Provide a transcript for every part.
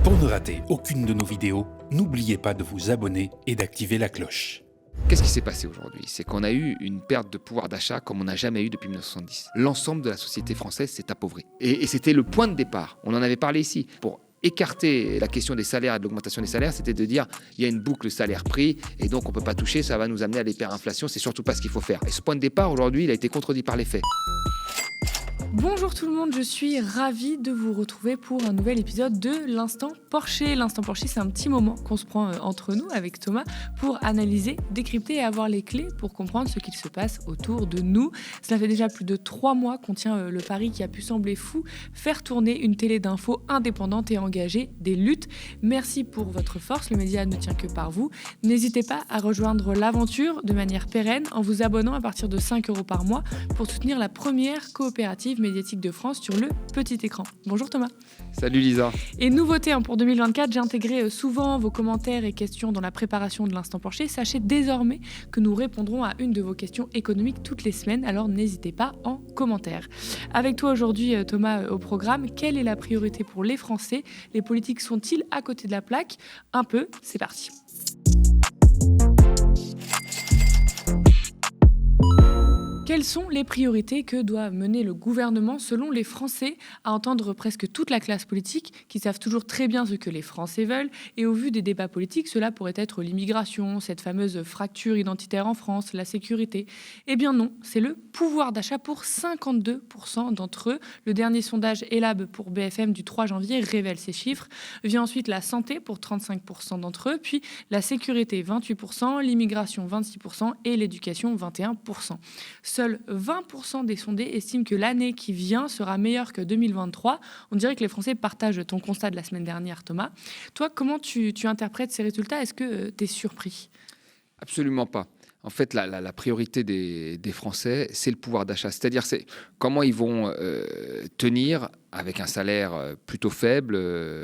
Pour ne rater aucune de nos vidéos, n'oubliez pas de vous abonner et d'activer la cloche. Qu'est-ce qui s'est passé aujourd'hui? C'est qu'on a eu une perte de pouvoir d'achat comme on n'a jamais eu depuis 1970. L'ensemble de la société française s'est appauvrie. Et c'était le point de départ. On en avait parlé ici. Pour écarter la question des salaires et de l'augmentation des salaires, c'était de dire il y a une boucle salaire-prix et donc on ne peut pas toucher, ça va nous amener à l'hyperinflation, c'est surtout pas ce qu'il faut faire. Et ce point de départ, aujourd'hui, il a été contredit par les faits. Bonjour tout le monde, je suis ravie de vous retrouver pour un nouvel épisode de l'Instant Porcher. L'Instant Porcher, c'est un petit moment qu'on se prend entre nous avec Thomas pour analyser, décrypter et avoir les clés pour comprendre ce qu'il se passe autour de nous. Cela fait déjà plus de 3 mois qu'on tient le pari qui a pu sembler fou, faire tourner une télé d'infos indépendante et engager des luttes. Merci pour votre force, le média ne tient que par vous. N'hésitez pas à rejoindre l'aventure de manière pérenne en vous abonnant à partir de 5 € par mois pour soutenir la première coopérative médiatique de France sur le petit écran. Bonjour Thomas. Salut Lisa. Et nouveauté pour 2024, j'ai intégré souvent vos commentaires et questions dans la préparation de l'Instant Porcher. Sachez désormais que nous répondrons à une de vos questions économiques toutes les semaines, alors n'hésitez pas en commentaire. Avec toi aujourd'hui Thomas au programme, quelle est la priorité pour les Français? Les politiques sont-ils à côté de la plaque? Un peu, c'est parti. Quelles sont les priorités que doit mener le gouvernement selon les Français? À entendre presque toute la classe politique qui savent toujours très bien ce que les Français veulent, et au vu des débats politiques, cela pourrait être l'immigration, cette fameuse fracture identitaire en France, la sécurité. Eh bien non, c'est le pouvoir d'achat pour 52% d'entre eux. Le dernier sondage Elab pour BFM du 3 janvier révèle ces chiffres. Vient ensuite la santé pour 35% d'entre eux, puis la sécurité 28%, l'immigration 26% et l'éducation 21%. Seuls 20% des sondés estiment que l'année qui vient sera meilleure que 2023. On dirait que les Français partagent ton constat de la semaine dernière, Thomas. Toi, comment tu interprètes ces résultats? Est-ce que tu es surpris? Absolument pas. En fait, la priorité des Français, c'est le pouvoir d'achat. C'est-à-dire, c'est comment ils vont tenir avec un salaire plutôt faible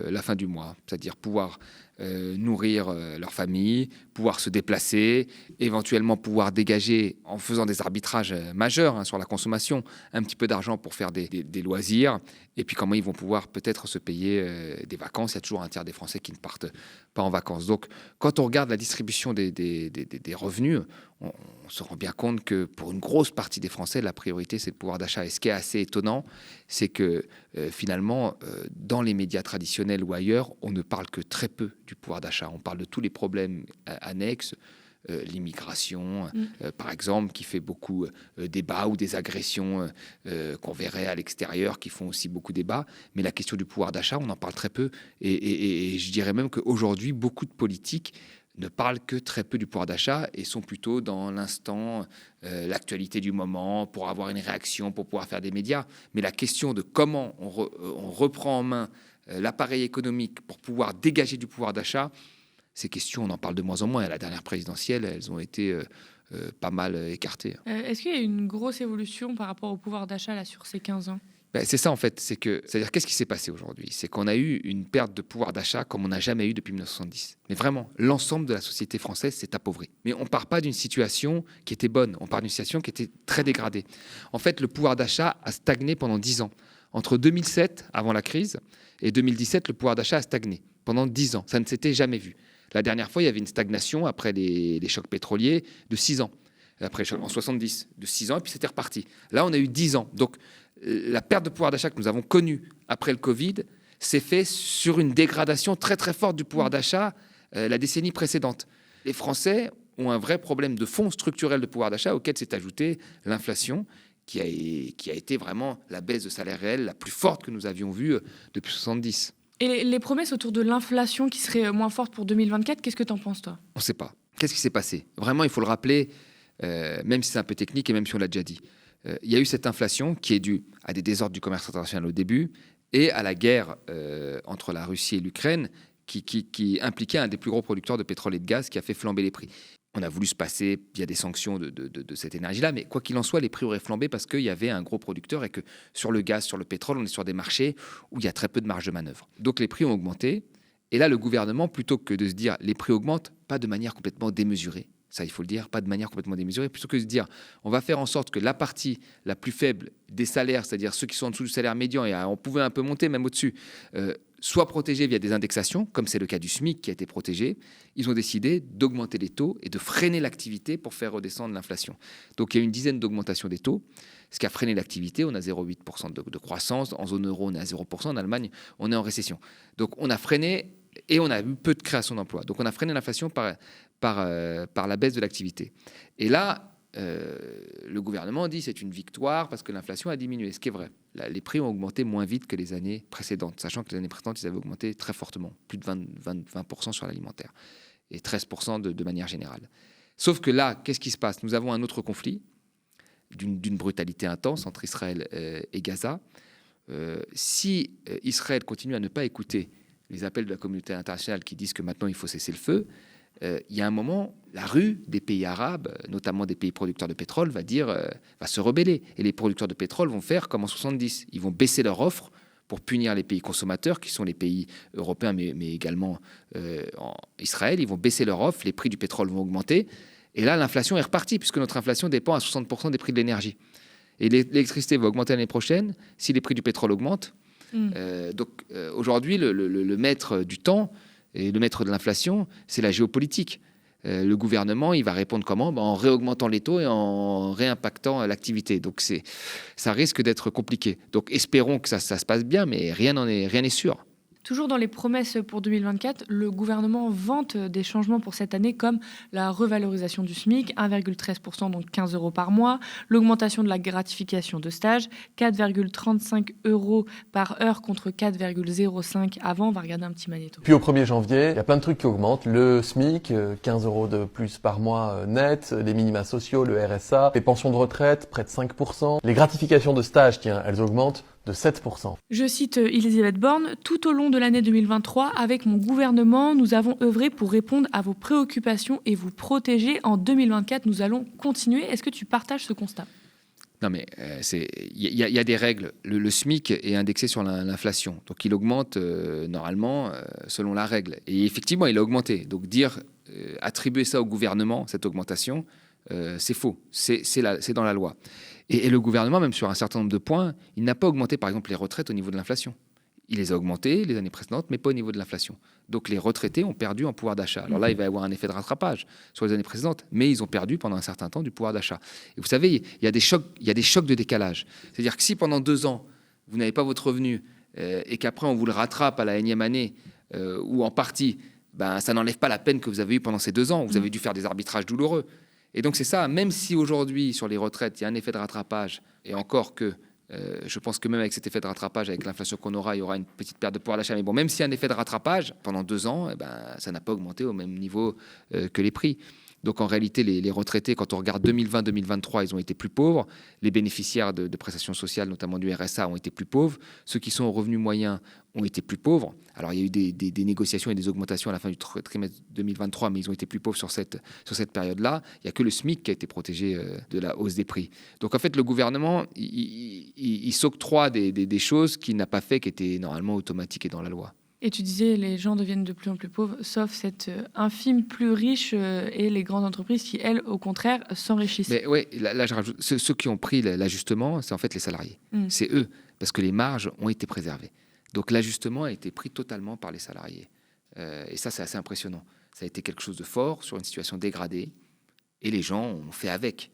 la fin du mois. C'est-à-dire pouvoir nourrir leur famille, pouvoir se déplacer, éventuellement pouvoir dégager, en faisant des arbitrages majeurs sur la consommation, un petit peu d'argent pour faire des loisirs, et puis comment ils vont pouvoir peut-être se payer des vacances. Il y a toujours un tiers des Français qui ne partent pas en vacances. Donc, quand on regarde la distribution des revenus, on se rend bien compte que pour une grosse partie des Français, la priorité, c'est le pouvoir d'achat. Et ce qui est assez étonnant, c'est que finalement, dans les médias traditionnels ou ailleurs, on ne parle que très peu du pouvoir d'achat. On parle de tous les problèmes annexes, l'immigration, par exemple, qui fait beaucoup débat, ou des agressions qu'on verrait à l'extérieur, qui font aussi beaucoup débat. Mais la question du pouvoir d'achat, on en parle très peu. Et je dirais même qu'aujourd'hui, beaucoup de politiques ne parlent que très peu du pouvoir d'achat et sont plutôt dans l'instant, l'actualité du moment, pour avoir une réaction, pour pouvoir faire des médias. Mais la question de comment on reprend en main l'appareil économique pour pouvoir dégager du pouvoir d'achat, ces questions, on en parle de moins en moins. À la dernière présidentielle, elles ont été pas mal écartées. Est-ce qu'il y a une grosse évolution par rapport au pouvoir d'achat là, sur ces 15 ans? C'est ça en fait, c'est-à-dire qu'est-ce qui s'est passé aujourd'hui? C'est qu'on a eu une perte de pouvoir d'achat comme on n'a jamais eu depuis 1970. Mais vraiment, l'ensemble de la société française s'est appauvrie. Mais on ne part pas d'une situation qui était bonne, on part d'une situation qui était très dégradée. En fait, le pouvoir d'achat a stagné pendant 10 ans. Entre 2007, avant la crise, et 2017, le pouvoir d'achat a stagné pendant 10 ans. Ça ne s'était jamais vu. La dernière fois, il y avait une stagnation après les chocs pétroliers de 6 ans. Après, en 70, de 6 ans, et puis c'était reparti. Là, on a eu 10 ans. Donc, la perte de pouvoir d'achat que nous avons connue après le Covid s'est faite sur une dégradation très très forte du pouvoir d'achat la décennie précédente. Les Français ont un vrai problème de fond structurel de pouvoir d'achat auquel s'est ajoutée l'inflation qui a été vraiment la baisse de salaire réel la plus forte que nous avions vue depuis 70. Et les promesses autour de l'inflation qui seraient moins fortes pour 2024, qu'est-ce que tu en penses, toi? On ne sait pas. Qu'est-ce qui s'est passé? Vraiment, il faut le rappeler, même si c'est un peu technique et même si on l'a déjà dit. Il y a eu cette inflation qui est due à des désordres du commerce international au début et à la guerre entre la Russie et l'Ukraine qui impliquait un des plus gros producteurs de pétrole et de gaz qui a fait flamber les prix. On a voulu se passer via des sanctions de cette énergie-là, mais quoi qu'il en soit, les prix auraient flambé parce qu'il y avait un gros producteur et que sur le gaz, sur le pétrole, on est sur des marchés où il y a très peu de marge de manœuvre. Donc les prix ont augmenté. Et là, le gouvernement, plutôt que de se dire les prix augmentent, pas de manière complètement démesurée, ça il faut le dire, pas de manière complètement démesurée, plutôt que de se dire on va faire en sorte que la partie la plus faible des salaires, c'est-à-dire ceux qui sont en dessous du salaire médian, et on pouvait un peu monter même au-dessus, soit protégés via des indexations, comme c'est le cas du SMIC qui a été protégé, ils ont décidé d'augmenter les taux et de freiner l'activité pour faire redescendre l'inflation. Donc il y a une dizaine d'augmentations des taux, ce qui a freiné l'activité. On a 0,8% de croissance. En zone euro, on est à 0%. En Allemagne, on est en récession. Donc on a freiné et on a eu peu de création d'emplois. Donc on a freiné l'inflation par la baisse de l'activité. Et là, le gouvernement dit que c'est une victoire parce que l'inflation a diminué, ce qui est vrai. Là, les prix ont augmenté moins vite que les années précédentes, sachant que les années précédentes, ils avaient augmenté très fortement, plus de 20% sur l'alimentaire et 13% de manière générale. Sauf que là, qu'est-ce qui se passe? Nous avons un autre conflit d'une brutalité intense entre Israël et Gaza. Si Israël continue à ne pas écouter les appels de la communauté internationale qui disent que maintenant il faut cesser le feu, il y a un moment, la rue des pays arabes, notamment des pays producteurs de pétrole, va se rebeller. Et les producteurs de pétrole vont faire comme en 70. Ils vont baisser leur offre pour punir les pays consommateurs, qui sont les pays européens, mais également en Israël. Ils vont baisser leur offre, les prix du pétrole vont augmenter. Et là, l'inflation est repartie, puisque notre inflation dépend à 60% des prix de l'énergie. Et l'électricité va augmenter l'année prochaine si les prix du pétrole augmentent. Donc aujourd'hui, le maître du temps et le maître de l'inflation, c'est la géopolitique. Le gouvernement, il va répondre comment? En réaugmentant les taux et en réimpactant l'activité. Donc ça risque d'être compliqué. Donc espérons que ça se passe bien, mais rien n'est sûr. Toujours dans les promesses pour 2024, le gouvernement vante des changements pour cette année comme la revalorisation du SMIC, 1,13%, donc 15 euros par mois, l'augmentation de la gratification de stage, 4,35 euros par heure contre 4,05 avant. On va regarder un petit magnéto. Puis au 1er janvier, il y a plein de trucs qui augmentent. Le SMIC, 15 euros de plus par mois net, les minima sociaux, le RSA, les pensions de retraite, près de 5%. Les gratifications de stage, tiens, elles augmentent de 7%. Je cite Elisabeth Borne, « Tout au long de l'année 2023, avec mon gouvernement, nous avons œuvré pour répondre à vos préoccupations et vous protéger. En 2024, nous allons continuer. » Est-ce que tu partages ce constat? Non, mais il y a des règles. Le SMIC est indexé sur l'inflation. Donc, il augmente normalement selon la règle. Et effectivement, il a augmenté. Donc, attribuer ça au gouvernement, cette augmentation, c'est faux. C'est dans la loi. Et le gouvernement, même sur un certain nombre de points, il n'a pas augmenté, par exemple, les retraites au niveau de l'inflation. Il les a augmentées les années précédentes, mais pas au niveau de l'inflation. Donc les retraités ont perdu en pouvoir d'achat. Alors là, il va y avoir un effet de rattrapage sur les années précédentes, mais ils ont perdu pendant un certain temps du pouvoir d'achat. Et vous savez, il y a des chocs de décalage. C'est-à-dire que si pendant 2 ans, vous n'avez pas votre revenu et qu'après on vous le rattrape à la énième année ou en partie, ça n'enlève pas la peine que vous avez eue pendant ces 2 ans. Vous avez dû faire des arbitrages douloureux. Et donc c'est ça, même si aujourd'hui sur les retraites, il y a un effet de rattrapage, et encore que je pense que même avec cet effet de rattrapage, avec l'inflation qu'on aura, il y aura une petite perte de pouvoir d'achat. Mais bon, même s'il y a un effet de rattrapage, pendant 2 ans, ça n'a pas augmenté au même niveau que les prix. Donc en réalité, les retraités, quand on regarde 2020-2023, ils ont été plus pauvres. Les bénéficiaires de prestations sociales, notamment du RSA, ont été plus pauvres. Ceux qui sont au revenu moyen ont été plus pauvres. Alors il y a eu des négociations et des augmentations à la fin du trimestre 2023, mais ils ont été plus pauvres sur cette période-là. Il n'y a que le SMIC qui a été protégé de la hausse des prix. Donc en fait, le gouvernement, il s'octroie des choses qu'il n'a pas fait, qui étaient normalement automatiques et dans la loi. Et tu disais, les gens deviennent de plus en plus pauvres, sauf cette infime plus riche et les grandes entreprises qui, elles, au contraire, s'enrichissent. Mais oui, là je rajoute, ceux qui ont pris l'ajustement, c'est en fait les salariés. C'est eux, parce que les marges ont été préservées. Donc l'ajustement a été pris totalement par les salariés. Et ça, c'est assez impressionnant. Ça a été quelque chose de fort sur une situation dégradée, et les gens ont fait avec.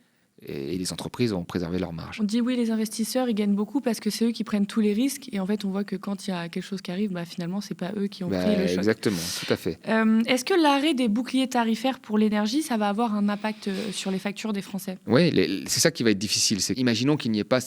Et les entreprises ont préservé leurs marges. On dit oui, les investisseurs, ils gagnent beaucoup parce que c'est eux qui prennent tous les risques. Et en fait, on voit que quand il y a quelque chose qui arrive, finalement, c'est pas eux qui ont pris le choc. Exactement, tout à fait. Est-ce que l'arrêt des boucliers tarifaires pour l'énergie, ça va avoir un impact sur les factures des Français? Oui, c'est ça qui va être difficile. Imaginons qu'il n'y ait pas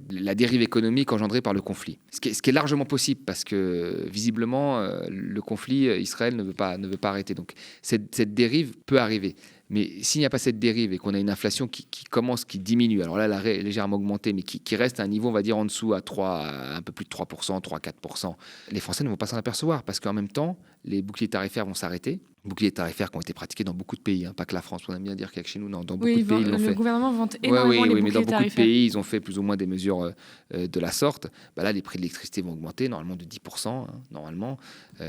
la dérive économique engendrée par le conflit. Ce qui est largement possible parce que, visiblement, le conflit, Israël ne veut pas arrêter. Donc, cette dérive peut arriver. Mais s'il n'y a pas cette dérive et qu'on a une inflation qui diminue, alors là, elle a légèrement augmenté, mais qui reste à un niveau, on va dire, en dessous à un peu plus de 3%, 3-4%, les Français ne vont pas s'en apercevoir parce qu'en même temps, les boucliers tarifaires vont s'arrêter. Boucliers tarifaires qui ont été pratiqués dans beaucoup de pays, pas que la France. On aime bien dire qu'il y a que chez nous, dans beaucoup de pays, ils l'ont fait. Le gouvernement vante énormément les boucliers mais dans beaucoup tarifaires. de pays, ils ont fait plus ou moins des mesures de la sorte. Là, les prix de l'électricité vont augmenter, normalement de 10%, normalement,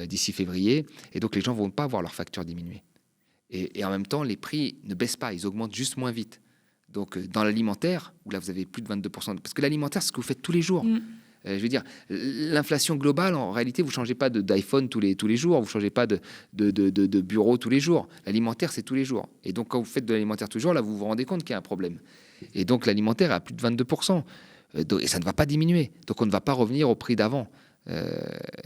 d'ici février. Et donc, les gens ne vont pas voir leur facture diminuer. Et en même temps, les prix ne baissent pas, ils augmentent juste moins vite. Donc, dans l'alimentaire, où là, vous avez plus de 22%, parce que l'alimentaire, c'est ce que vous faites tous les jours. Je veux dire, l'inflation globale, en réalité, vous ne changez pas d'iPhone tous les jours, vous ne changez pas de bureau tous les jours. L'alimentaire, c'est tous les jours. Et donc, quand vous faites de l'alimentaire tous les jours, là, vous vous rendez compte qu'il y a un problème. Et donc, l'alimentaire est à plus de 22%. Et ça ne va pas diminuer. Donc, on ne va pas revenir au prix d'avant.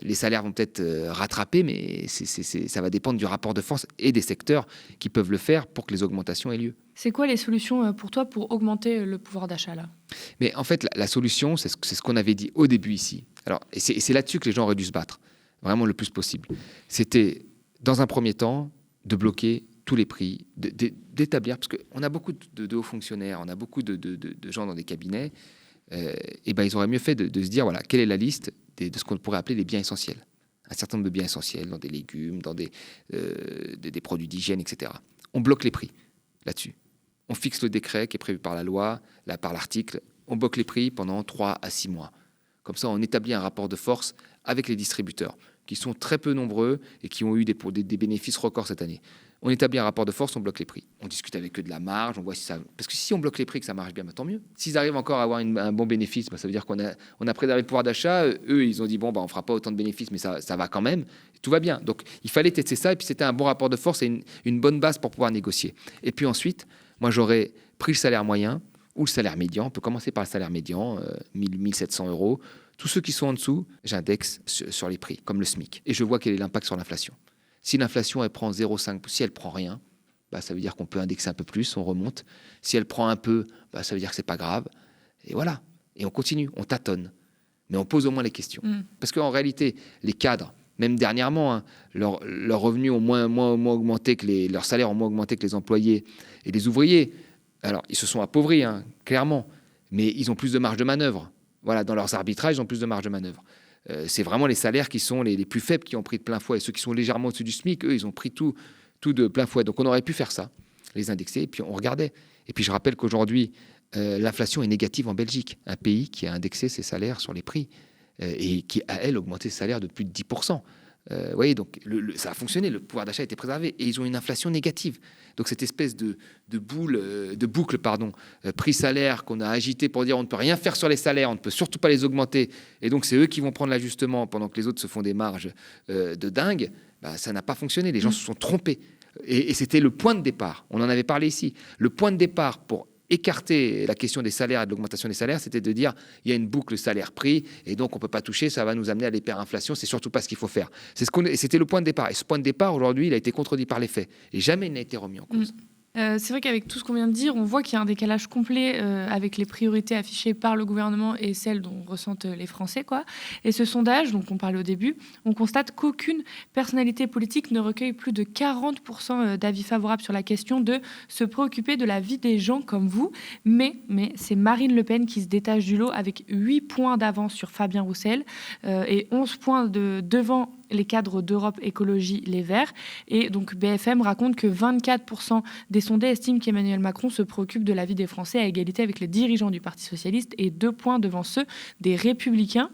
Les salaires vont peut-être rattraper, mais ça va dépendre du rapport de force et des secteurs qui peuvent le faire pour que les augmentations aient lieu. C'est quoi les solutions pour toi pour augmenter le pouvoir d'achat là ? Mais en fait, la solution, c'est ce qu'on avait dit au début ici. Alors, et c'est là-dessus que les gens auraient dû se battre, vraiment le plus possible. C'était, dans un premier temps, de bloquer tous les prix, d'établir, parce qu'on a beaucoup de hauts fonctionnaires, on a beaucoup de gens dans des cabinets, et ben ils auraient mieux fait de se dire, voilà, quelle est la liste de ce qu'on pourrait appeler les biens essentiels. Un certain nombre de biens essentiels, dans des légumes, dans des produits d'hygiène, etc. On bloque les prix là-dessus. On fixe le décret qui est prévu par la loi, par l'article. On bloque les prix pendant 3 à 6 mois. Comme ça, on établit un rapport de force avec les distributeurs, qui sont très peu nombreux et qui ont eu des bénéfices records cette année. On établit un rapport de force, on bloque les prix. On discute avec eux de la marge, on voit si ça... Parce que si on bloque les prix et que ça marche bien, bah, tant mieux. S'ils arrivent encore à avoir un bon bénéfice, bah, ça veut dire qu'on a préservé le pouvoir d'achat. Eux, ils ont dit, bon, bah, on ne fera pas autant de bénéfices, mais ça va quand même. Tout va bien. Donc, il fallait tester ça. Et puis, c'était un bon rapport de force et une bonne base pour pouvoir négocier. Et puis ensuite, moi, j'aurais pris le salaire moyen ou le salaire médian. On peut commencer par le salaire médian, 1 700 €. Tous ceux qui sont en dessous, j'indexe sur les prix, comme le SMIC. Et je vois quel est l'impact sur l'inflation. Si l'inflation, elle prend 0,5, si elle prend rien, bah, ça veut dire qu'on peut indexer un peu plus, on remonte. Si elle prend un peu, bah, ça veut dire que c'est pas grave. Et voilà. Et on continue, on tâtonne. Mais on pose au moins les questions. Parce qu'en réalité, les cadres, même dernièrement, hein, leurs revenus ont moins augmenté leurs salaires ont moins augmenté que les employés et les ouvriers. Alors, ils se sont appauvris, hein, clairement. Mais ils ont plus de marge de manœuvre. Voilà, dans leurs arbitrages, ils ont plus de marge de manœuvre. C'est vraiment les salaires qui sont les plus faibles qui ont pris de plein fouet. Et ceux qui sont légèrement au-dessus du SMIC, eux, ils ont pris tout de plein fouet. Donc on aurait pu faire ça, les indexer, et puis on regardait. Et puis je rappelle qu'aujourd'hui, l'inflation est négative en Belgique, un pays qui a indexé ses salaires sur les prix et qui a, elle, augmenté ses salaires de plus de 10%. Vous voyez, donc ça a fonctionné, le pouvoir d'achat a été préservé et ils ont une inflation négative. Donc cette espèce de boucle, prix-salaire qu'on a agité pour dire on ne peut rien faire sur les salaires, on ne peut surtout pas les augmenter, et donc c'est eux qui vont prendre l'ajustement pendant que les autres se font des marges de dingue, bah, ça n'a pas fonctionné, les gens se sont trompés. Et c'était le point de départ, on en avait parlé ici, le point de départ pour écarter la question des salaires et de l'augmentation des salaires, c'était de dire il y a une boucle salaire-prix et donc on ne peut pas toucher, ça va nous amener à l'hyperinflation, c'est surtout pas ce qu'il faut faire. C'était le point de départ. Et ce point de départ, aujourd'hui, il a été contredit par les faits. Et jamais il n'a été remis en cause. C'est vrai qu'avec tout ce qu'on vient de dire, on voit qu'il y a un décalage complet avec les priorités affichées par le gouvernement et celles dont ressentent les Français, quoi. Et ce sondage, dont on parlait au début, on constate qu'aucune personnalité politique ne recueille plus de 40% d'avis favorables sur la question de se préoccuper de la vie des gens comme vous. Mais c'est Marine Le Pen qui se détache du lot avec 8 points d'avance sur Fabien Roussel et 11 points devant les cadres d'Europe Écologie Les Verts. Et donc BFM raconte que 24% des sondés estiment qu'Emmanuel Macron se préoccupe de la vie des Français à égalité avec les dirigeants du Parti Socialiste et 2 points devant ceux des Républicains.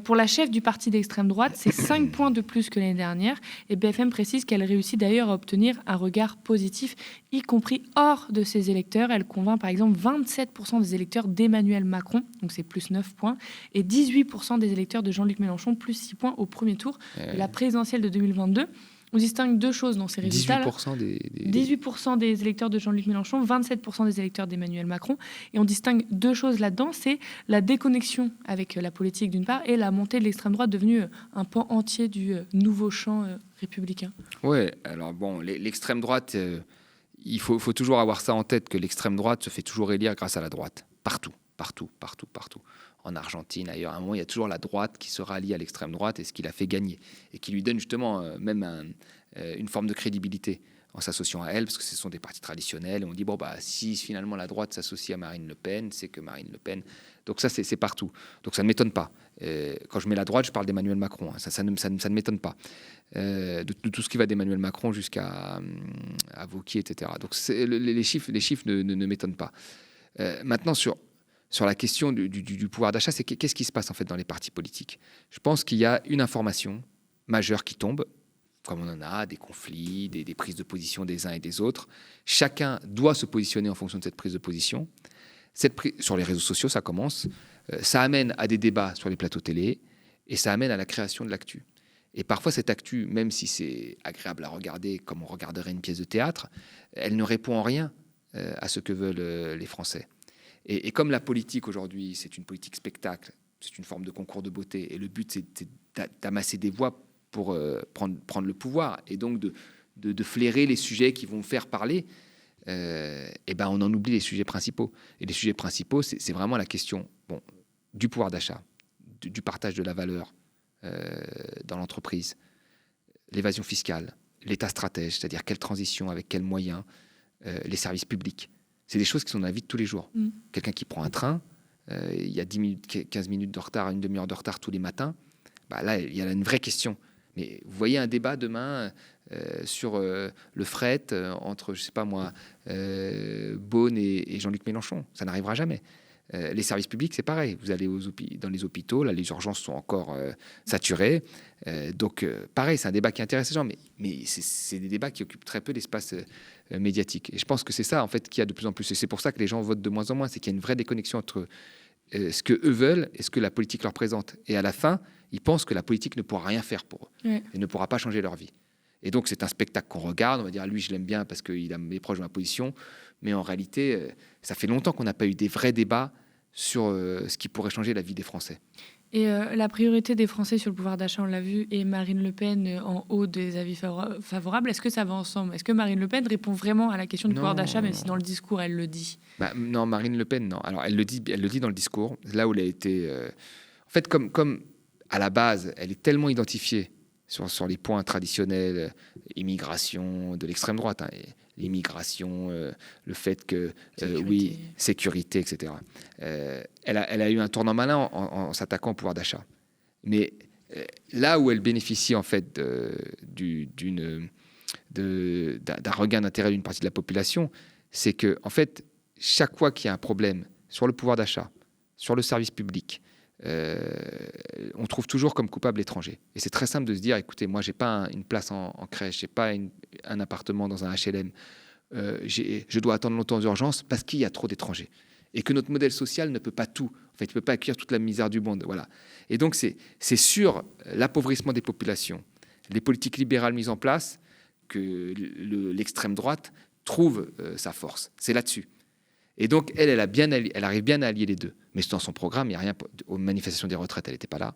Pour la chef du parti d'extrême droite, c'est 5 points de plus que l'année dernière. Et BFM précise qu'elle réussit d'ailleurs à obtenir un regard positif, y compris hors de ses électeurs. Elle convainc par exemple 27% des électeurs d'Emmanuel Macron, donc c'est plus 9 points, et 18% des électeurs de Jean-Luc Mélenchon, plus 6 points au premier tour de la présidentielle de 2022. On distingue 2 choses dans ces résultats. 18% des électeurs de Jean-Luc Mélenchon, 27% des électeurs d'Emmanuel Macron. Et on distingue 2 choses là-dedans, c'est la déconnexion avec la politique d'une part et la montée de l'extrême droite devenue un pan entier du nouveau champ républicain. Oui, alors bon, l'extrême droite, il faut toujours avoir ça en tête, que l'extrême droite se fait toujours élire grâce à la droite. Partout. En Argentine, ailleurs, à un moment, il y a toujours la droite qui se rallie à l'extrême droite et ce qui l'a fait gagner. Et qui lui donne justement même une forme de crédibilité en s'associant à elle, parce que ce sont des partis traditionnels. Et on dit, bon, bah, si finalement la droite s'associe à Marine Le Pen, c'est que Marine Le Pen... Donc ça, c'est partout. Donc ça ne m'étonne pas. Quand je mets la droite, je parle d'Emmanuel Macron. Hein. Ça ne m'étonne pas. De tout ce qui va d'Emmanuel Macron jusqu'à Wauquiez, etc. Donc les chiffres ne m'étonnent pas. Maintenant, sur la question du pouvoir d'achat, c'est qu'est-ce qui se passe en fait dans les partis politiques. Je pense qu'il y a une information majeure qui tombe, comme on en a, des conflits, des prises de position des uns et des autres. Chacun doit se positionner en fonction de cette prise de position. Sur les réseaux sociaux, ça commence. Ça amène à des débats sur les plateaux télé et ça amène à la création de l'actu. Et parfois, cette actu, même si c'est agréable à regarder comme on regarderait une pièce de théâtre, elle ne répond en rien à ce que veulent les Français. Et comme la politique aujourd'hui, c'est une politique spectacle, c'est une forme de concours de beauté, et le but, c'est d'amasser des voix pour prendre le pouvoir, et donc de flairer les sujets qui vont faire parler, et ben on en oublie les sujets principaux. Et les sujets principaux, c'est vraiment la question du pouvoir d'achat, du partage de la valeur dans l'entreprise, l'évasion fiscale, l'État stratège, c'est-à-dire quelle transition, avec quels moyens, les services publics. C'est des choses qui sont dans la vie de tous les jours. Quelqu'un qui prend un train, il y a 10 minutes, 15 minutes de retard, une demi-heure de retard tous les matins, là, il y a une vraie question. Mais vous voyez un débat demain sur le fret entre, je sais pas moi, Beaune et Jean-Luc Mélenchon. Ça n'arrivera jamais. Les services publics, c'est pareil. Vous allez dans les hôpitaux, là, les urgences sont encore saturées. Donc, pareil, c'est un débat qui intéresse les gens, mais c'est des débats qui occupent très peu d'espace médiatique. Et je pense que c'est ça, en fait, qu'il y a de plus en plus. Et c'est pour ça que les gens votent de moins en moins. C'est qu'il y a une vraie déconnexion entre ce que eux veulent et ce que la politique leur présente. Et à la fin, ils pensent que la politique ne pourra rien faire pour eux et ne pourra pas changer leur vie. Et donc, c'est un spectacle qu'on regarde. On va dire, lui, je l'aime bien parce qu'il est proche de ma position. Mais en réalité, ça fait longtemps qu'on n'a pas eu des vrais débats sur ce qui pourrait changer la vie des Français. Et la priorité des Français sur le pouvoir d'achat, on l'a vu, et Marine Le Pen en haut des avis favorables. Est-ce que ça va ensemble? Est-ce que Marine Le Pen répond vraiment à la question du pouvoir d'achat, même si dans le discours, elle le dit? Non, Marine Le Pen, non. Alors, elle le dit dans le discours, là où elle a été... En fait, comme à la base, elle est tellement identifiée sur les points traditionnels, immigration de l'extrême droite, l'immigration, le fait que, sécurité, etc. Elle a eu un tournant malin en s'attaquant au pouvoir d'achat. Mais là où elle bénéficie, en fait, d'un regain d'intérêt d'une partie de la population, c'est que, en fait, chaque fois qu'il y a un problème sur le pouvoir d'achat, sur le service public, on trouve toujours comme coupable l'étranger. Et c'est très simple de se dire, écoutez, moi, j'ai pas une place en crèche, j'ai pas un appartement dans un HLM, je dois attendre longtemps aux urgences parce qu'il y a trop d'étrangers. Et que notre modèle social ne peut pas tout. En fait, il ne peut pas accueillir toute la misère du monde. Voilà. Et donc, c'est sur l'appauvrissement des populations, les politiques libérales mises en place, que l'extrême droite trouve sa force. C'est là-dessus. Et donc, elle arrive bien à allier les deux. Mais dans son programme, il n'y a rien. Aux manifestations des retraites, elle n'était pas là.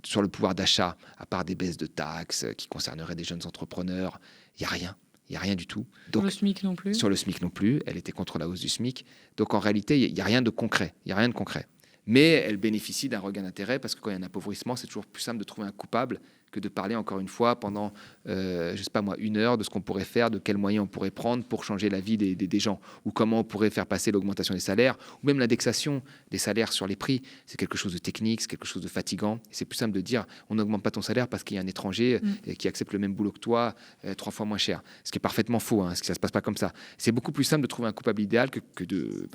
Sur le pouvoir d'achat, à part des baisses de taxes qui concerneraient des jeunes entrepreneurs, il n'y a rien. Il n'y a rien du tout. Donc, sur le SMIC non plus. Sur le SMIC non plus. Elle était contre la hausse du SMIC. Donc, en réalité, il n'y a rien de concret. Il n'y a rien de concret. Mais elle bénéficie d'un regain d'intérêt parce que quand il y a un appauvrissement, c'est toujours plus simple de trouver un coupable que de parler encore une fois pendant, je sais pas moi, 1 heure de ce qu'on pourrait faire, de quels moyens on pourrait prendre pour changer la vie des gens, ou comment on pourrait faire passer l'augmentation des salaires, ou même l'indexation des salaires sur les prix. C'est quelque chose de technique, c'est quelque chose de fatigant. Et c'est plus simple de dire, on n'augmente pas ton salaire parce qu'il y a un étranger qui accepte le même boulot que toi, 3 fois moins cher. Ce qui est parfaitement faux, parce que ça se passe pas comme ça. C'est beaucoup plus simple de trouver un coupable idéal que de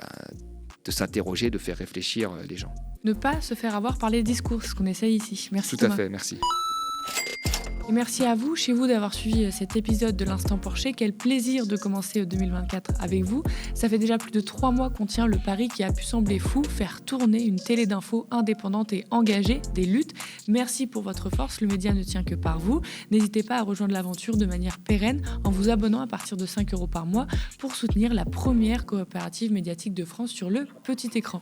s'interroger, de faire réfléchir les gens. Ne pas se faire avoir par les discours, c'est ce qu'on essaye ici. Merci. Tout à fait, merci. Et merci à vous, chez vous, d'avoir suivi cet épisode de l'Instant Porcher. Quel plaisir de commencer 2024 avec vous. Ça fait déjà plus de 3 mois qu'on tient le pari qui a pu sembler fou, faire tourner une télé d'infos indépendante et engagée des luttes. Merci pour votre force, le média ne tient que par vous. N'hésitez pas à rejoindre l'aventure de manière pérenne en vous abonnant à partir de 5 € par mois pour soutenir la première coopérative médiatique de France sur le petit écran.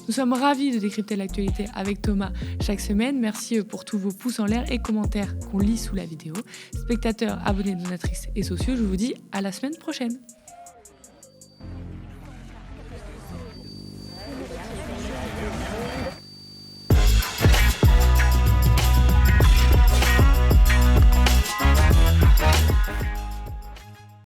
Nous sommes ravis de décrypter l'actualité avec Thomas chaque semaine. Merci pour tous vos pouces en l'air et commentaires qu'on lit sous la vidéo. Spectateurs, abonnés, donatrices et sociaux, je vous dis à la semaine prochaine.